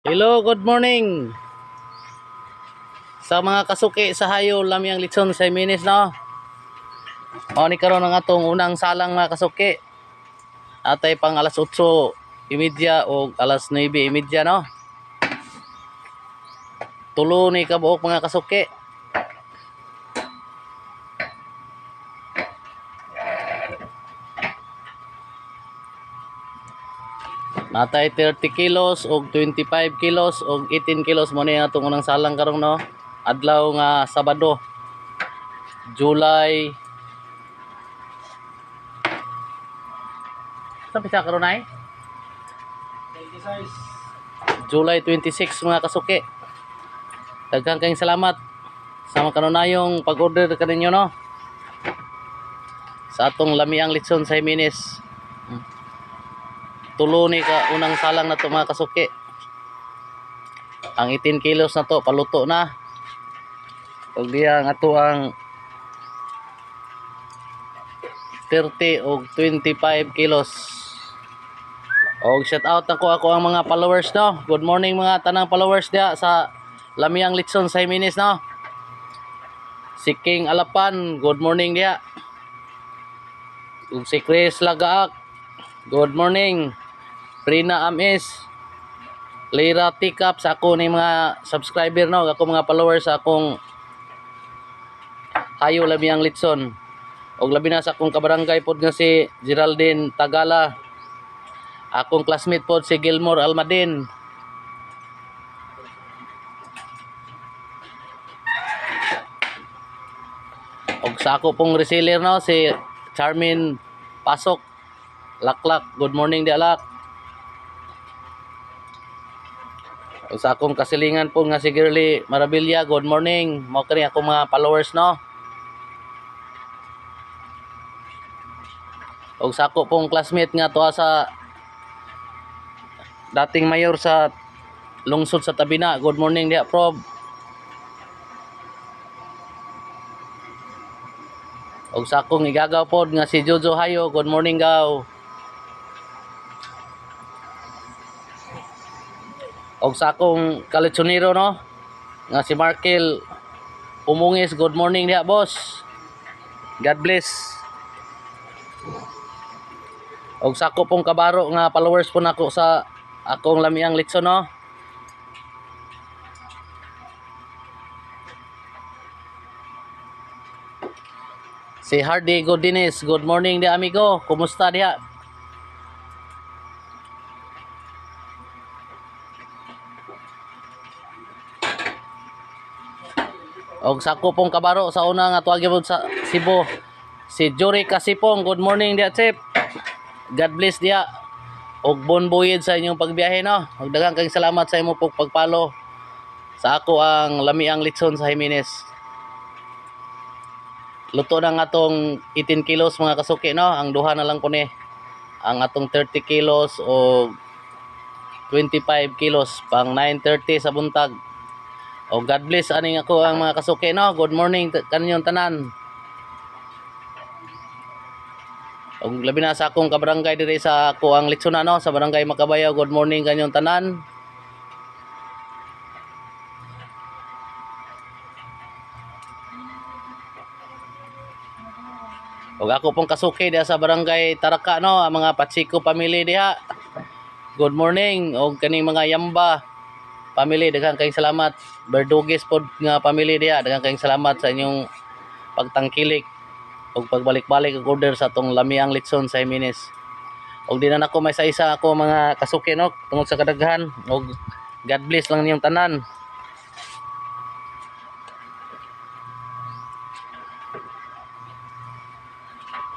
Hello, good morning. Sa mga kasuki sa hayo lamyang litson sa minis no. Mao ni karon ang atong unang salang mga kasuki. Atay pang alas 8:30 o alas 9:30 no. Tulo ni kabuok mga kasuki. Natay 30 kilos o 25 kilos o 18 kilos mo ni atong unang salang karon no. Adlaw nga Sabado, July. Sa pisa karon ay? 26. July 26 mga kasuki. Daghang kayong salamat sa makanunayong pag-order kaninyo no. Sa atong lamiang litson sa Jimenez. Tulo ni ka unang salang na to mga kasuki. Ang 18 kilos na to paluto na. Ug diya nga to ang 30 o 25 kilos. Og shout out ako ang mga followers no. Good morning mga tanang followers dia sa lamiang litson sa Jimenez no. Si King Alapan, good morning dia. Ug si Chris Lagaak, good morning. Rina Amis, Lira Tikap sa ako ni mga subscriber no, ako mga followers sa akong hayo lamiang litson. Og labi na sa akong kabarangay pod nga si Geraldine Tagala. Akong classmate pod si Gilmore Almadin. Og sa ako pong reseller no si Charmin Pasok. Laklak, good morning di alak. Og sa akong kasilingan po nga si Girly Marabilia, good morning. Mao kani ako mga followers no. Og sa ako pong classmate nga tuwa sa dating mayor sa lungsod sa Tabina, good morning dia prob. Og sa akong igagaw pod nga si Jojo Hayo, good morning gaw. Og sa akong kalitsonero no nga si Markel Umungis, good morning dia boss. God bless. Og sa ako pong kabaro nga followers po nako sa akong lamiang litson no. Si Hardy Godines, good morning dia amigo. Kumusta dia? Og sa ako pong kabaro sa una nga tuwag gyud sa Cebu. Si Jory Kasipong, good morning dia chip. God bless dia. Og bon buyid sa inyong pagbiyahe no. Og daghang kayong salamat sa imong pagpalo sa ako ang lamiang litson sa Jimenez. Luto na nga atong 18 kilos mga kasuki no. Ang duha na lang po ni. Ang atong 30 kilos o 25 kilos pang 9:30 sa buntag. O God bless aning ako ang mga kasuki no. Good morning kaninyong tanan. Og labi na sa akong kabarangay diri sa ako ang litson no, sa barangay Makabayaw, good morning kaninyong tanan. Og ako pong kasuki diha sa barangay Taraka no, ang mga Patsiko family diha. Good morning og kaning mga Yamba family, daghang kayong salamat. Berdugis pod nga family diha, daghang kayong salamat sa inyong pagtangkilik og pagbalik-balik og order sa atong lamiang litson sa Jimenez. Og di na nako may isa ako mga kasuki no, tungod sa kadaghan. Og God bless lang niyong tanan.